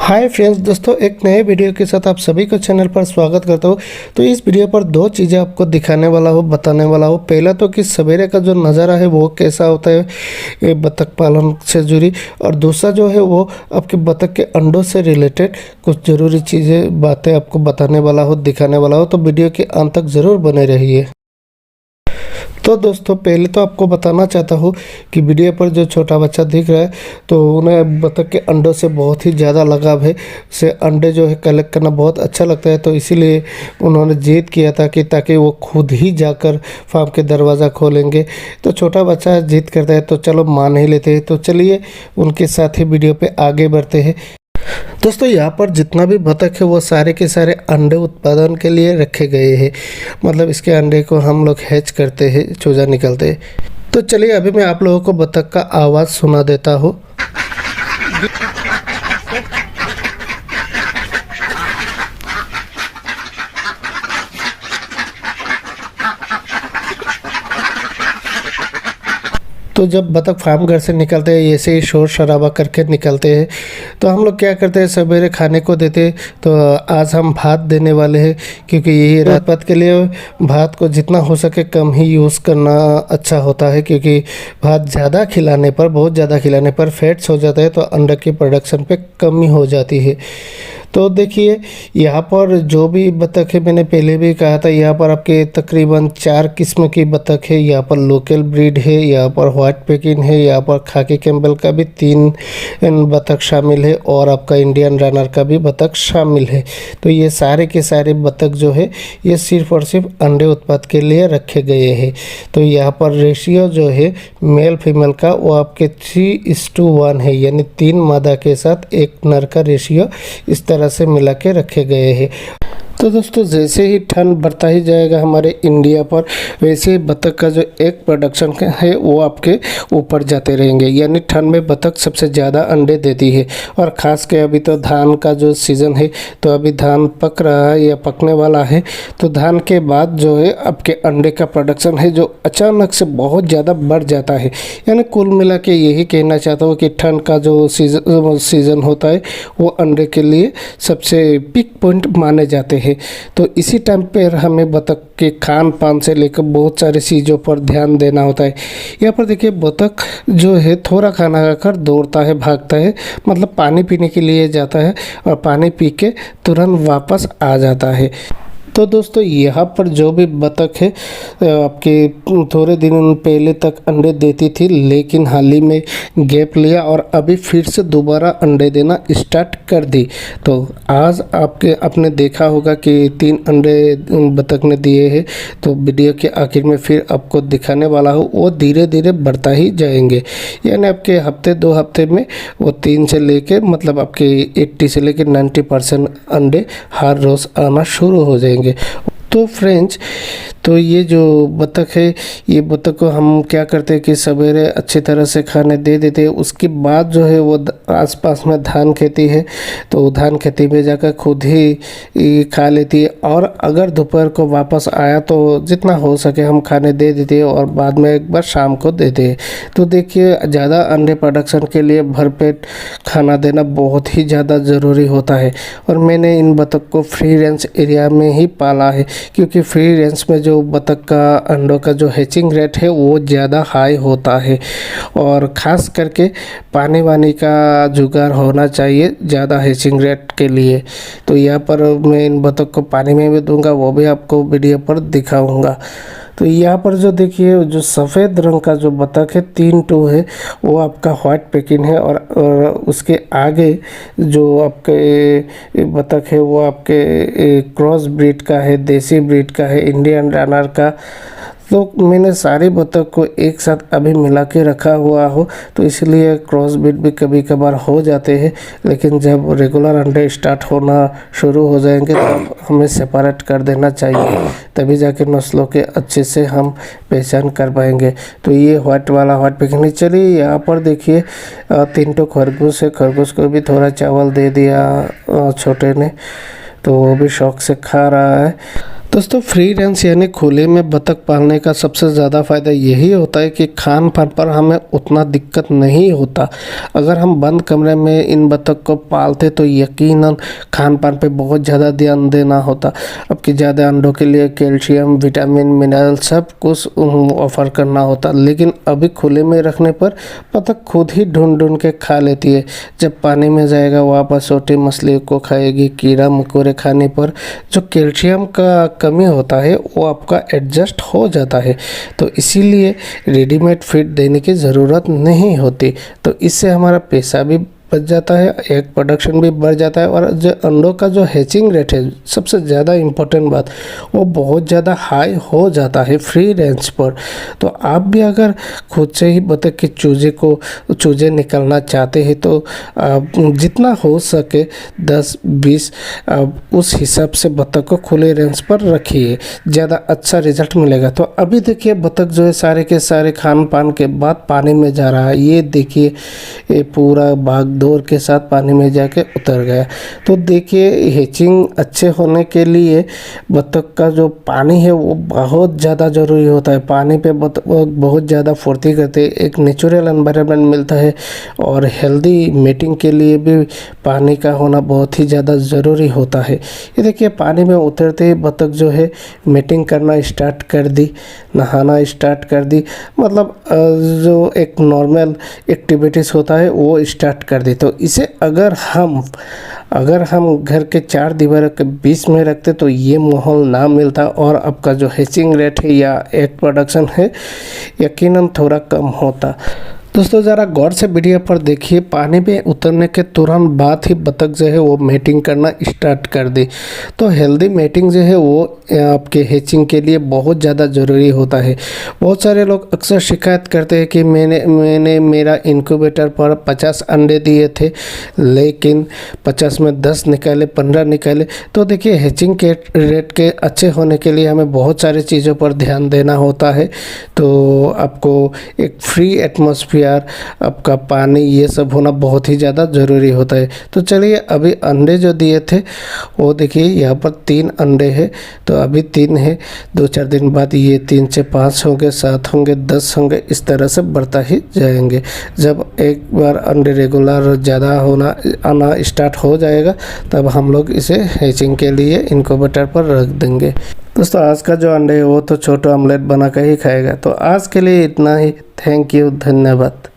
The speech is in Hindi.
हाय फ्रेंड्स, दोस्तों एक नए वीडियो के साथ आप सभी को चैनल पर स्वागत करता हूँ। तो इस वीडियो पर दो चीज़ें आपको दिखाने वाला हूँ, बताने वाला हूँ। पहला तो कि सवेरे का जो नज़ारा है वो कैसा होता है ये बतख पालन से जुड़ी, और दूसरा जो है वो आपके बतख के अंडों से रिलेटेड कुछ ज़रूरी चीज़ें बातें आपको बताने वाला हूँ, दिखाने वाला हूँ। तो वीडियो के अंत तक ज़रूर बने रहिए। तो दोस्तों पहले तो आपको बताना चाहता हूँ कि वीडियो पर जो छोटा बच्चा दिख रहा है तो उन्हें बतख के अंडों से बहुत ही ज़्यादा लगाव है। से अंडे जो है कलेक्ट करना बहुत अच्छा लगता है, तो इसीलिए उन्होंने जिद किया था कि ताकि वो खुद ही जाकर फार्म के दरवाज़ा खोलेंगे। तो छोटा बच्चा जिद करता है तो चलो मान ही लेते हैं। तो चलिए उनके साथ ही वीडियो पे आगे बढ़ते हैं। दोस्तों यहाँ पर जितना भी बतख है वो सारे के सारे अंडे उत्पादन के लिए रखे गए हैं। मतलब इसके अंडे को हम लोग हैच करते हैं, चूजा निकलते हैं। तो चलिए अभी मैं आप लोगों को बतख का आवाज़ सुना देता हूँ। तो जब बतख फार्म घर से निकलते हैं ऐसे ही शोर शराबा करके निकलते हैं, तो हम लोग क्या करते हैं सवेरे खाने को देते हैं। तो आज हम भात देने वाले हैं, क्योंकि यही रात के लिए भात को जितना हो सके कम ही यूज़ करना अच्छा होता है, क्योंकि भात ज़्यादा खिलाने पर, बहुत ज़्यादा खिलाने पर फैट्स हो जाता है, तो अंडे की प्रोडक्शन पे कमी हो जाती है। तो देखिए यहाँ पर जो भी बतख है, मैंने पहले भी कहा था, यहाँ पर आपके तकरीबन 4 किस्म की बतख है। यहाँ पर लोकल ब्रीड है, यहाँ पर व्हाइट पेकिन है, यहाँ पर खाकी कैम्बल का भी 3 बतख शामिल है, और आपका इंडियन रनर का भी बतख शामिल है। तो ये सारे के सारे बतख जो है ये सिर्फ और सिर्फ अंडे उत्पाद के लिए रखे गए हैं। तो यहाँ पर रेशियो जो है मेल फीमेल का वो आपके 3:1 है, यानी 3 मादा के साथ 1 नर का रेशियो इस तरह से मिला के रखे गए हैं। तो दोस्तों जैसे ही ठंड बढ़ता ही जाएगा हमारे इंडिया पर, वैसे ही बतख का जो एग प्रोडक्शन है वो आपके ऊपर जाते रहेंगे। यानी ठंड में बतख सबसे ज़्यादा अंडे देती है, और ख़ास के अभी तो धान का जो सीज़न है, तो अभी धान पक रहा है या पकने वाला है। तो धान के बाद जो है आपके अंडे का प्रोडक्शन है जो अचानक से बहुत ज़्यादा बढ़ जाता है। यानी कुल मिला के यही कहना चाहता हूँ कि ठंड का जो सीज़न होता है वो अंडे के लिए सबसे पीक पॉइंट माने जाते हैं। तो इसी टाइम पर हमें बतख के खान पान से लेकर बहुत सारी चीज़ों पर ध्यान देना होता है। यहाँ पर देखिए बतख जो है थोड़ा खाना खाकर दौड़ता है, भागता है, मतलब पानी पीने के लिए जाता है, और पानी पी के तुरंत वापस आ जाता है। तो दोस्तों यहाँ पर जो भी बतख है आपके थोड़े दिन पहले तक अंडे देती थी, लेकिन हाल ही में गैप लिया और अभी फिर से दोबारा अंडे देना स्टार्ट कर दी। तो आज आपने देखा होगा कि 3 अंडे बतख ने दिए हैं। तो वीडियो के आखिर में फिर आपको दिखाने वाला हूँ, वो धीरे धीरे बढ़ता ही जाएंगे। यानी आपके हफ्ते 2 हफ्ते में वो 3 से लेके मतलब आपके 80 से लेके 90% अंडे हर रोज़ आना शुरू हो जाएंगे। तो फ्रेंड्स, तो ये जो बतख है, ये बतख को हम क्या करते हैं कि सवेरे अच्छी तरह से खाने दे देते हैं। उसके बाद जो है वो आसपास में धान खेती है, तो धान खेती में जाकर खुद ही खा लेती है। और अगर दोपहर को वापस आया तो जितना हो सके हम खाने दे देते हैं, और बाद में एक बार शाम को देते हैं। तो देखिए ज़्यादा अंडे प्रोडक्शन के लिए भरपेट खाना देना बहुत ही ज़्यादा ज़रूरी होता है। और मैंने इन बतख को फ्री रेंज एरिया में ही पाला है, क्योंकि फ्री रेंज में जो बतख का अंडों का जो हैचिंग रेट है वो ज़्यादा हाई होता है, और ख़ास करके पानी वानी का जुगाड़ होना चाहिए ज़्यादा हैचिंग रेट के लिए। तो यहाँ पर मैं इन बतख को पानी में भी दूंगा, वो भी आपको वीडियो पर दिखाऊंगा। तो यहाँ पर जो देखिए जो सफ़ेद रंग का जो बतख है 3 टू है, वो आपका व्हाइट पेकिन है, और उसके आगे जो आपके बतख है वो आपके क्रॉस ब्रीड का है, देसी ब्रीड का है, इंडियन रनर का। तो मैंने सारे बतख को एक साथ अभी मिला के रखा हुआ हो, तो इसलिए क्रॉस ब्रीड भी कभी कभार हो जाते हैं। लेकिन जब रेगुलर अंडे स्टार्ट होना शुरू हो जाएंगे तो हमें सेपरेट कर देना चाहिए, तभी जाके नस्लों के अच्छे से हम पहचान कर पाएंगे। तो ये व्हाइट वाला व्हाइट पेकिंग। चलिए यहाँ पर देखिए 3 तो खरगोश है, खरगोश को भी थोड़ा चावल दे दिया छोटे ने, तो वो भी शौक से खा रहा है। दोस्तों फ्री रेंज यानी खुले में बतख पालने का सबसे ज़्यादा फ़ायदा यही होता है कि खान पान पर हमें उतना दिक्कत नहीं होता। अगर हम बंद कमरे में इन बतख को पालते तो यकीनन खान पान पे बहुत ज़्यादा ध्यान देना होता। अब कि ज़्यादा अंडों के लिए कैल्शियम, विटामिन, मिनरल सब कुछ ऑफ़र करना होता, लेकिन अभी खुले में रखने पर बतख खुद ही ढूंढ ढूंढ के खा लेती है। जब पानी में जाएगा वापस छोटी मछली को खाएगी। कीड़ा मकोड़े खाने पर जो कैल्शियम का कमी होता है वो आपका एडजस्ट हो जाता है, तो इसीलिए रेडीमेड फीड देने की ज़रूरत नहीं होती। तो इससे हमारा पैसा भी बच जाता है, एग प्रोडक्शन भी बढ़ जाता है, और जो अंडों का जो हैचिंग रेट है, सबसे ज़्यादा इम्पोर्टेंट बात, वो बहुत ज़्यादा हाई हो जाता है फ्री रेंज पर। तो आप भी अगर खुद से ही बतख के चूजे निकलना चाहते हैं तो जितना हो सके 10-20 उस हिसाब से बतख को खुले रेंज पर रखिए, ज़्यादा अच्छा रिजल्ट मिलेगा। तो अभी देखिए बतख जो है सारे के सारे खान पान के बाद पानी में जा रहा है। ये देखिए ये पूरा भाग दौड़ के साथ पानी में जाके उतर गया। तो देखिए हैचिंग अच्छे होने के लिए बतख का जो पानी है वो बहुत ज़्यादा ज़रूरी होता है। पानी पे बतख बहुत ज़्यादा फुर्ती करते हैं, एक नेचुरल एनवायरनमेंट मिलता है, और हेल्दी मीटिंग के लिए भी पानी का होना बहुत ही ज़्यादा ज़रूरी होता है। ये देखिए पानी में उतरते ही बतख जो है मीटिंग करना स्टार्ट कर दी, नहाना स्टार्ट कर दी, मतलब जो एक नॉर्मल एक्टिविटीज़ होता है वो स्टार्ट कर दी। तो इसे अगर हम घर के 4 दीवारों के बीच में रखते तो ये माहौल ना मिलता, और आपका जो हैचिंग रेट है या एग प्रोडक्शन है यकीनन थोड़ा कम होता। दोस्तों ज़रा गौर से वीडियो पर देखिए, पानी में उतरने के तुरंत बाद ही बतख जो है वो मेटिंग करना स्टार्ट कर दी। तो हेल्दी मेटिंग जो है वो आपके हैचिंग के लिए बहुत ज़्यादा ज़रूरी होता है। बहुत सारे लोग अक्सर शिकायत करते हैं कि मैंने मेरा इनक्यूबेटर पर 50 अंडे दिए थे, लेकिन 50 में 10 निकाले, 15 निकाले। तो देखिए हैचिंग के रेट के अच्छे होने के लिए हमें बहुत सारी चीज़ों पर ध्यान देना होता है। तो आपको एक फ्री एटमॉस्फेयर, आपका पानी, ये सब होना बहुत ही ज़्यादा ज़रूरी होता है। तो चलिए अभी अंडे जो दिए थे वो देखिए यहाँ पर 3 अंडे हैं, तो अभी 3 है। 2-4 दिन बाद ये 3 से 5 होंगे, 7 होंगे, 10 होंगे, इस तरह से बढ़ता ही जाएंगे। जब एक बार अंडे रेगुलर ज़्यादा आना स्टार्ट हो जाएगा तब हम लोग इसे हैचिंग के लिए इनक्यूबेटर पर रख देंगे। दोस्तों आज का जो अंडे है वो तो छोटा ऑमलेट बना कर ही खाएगा। तो आज के लिए इतना ही। थैंक यू, धन्यवाद।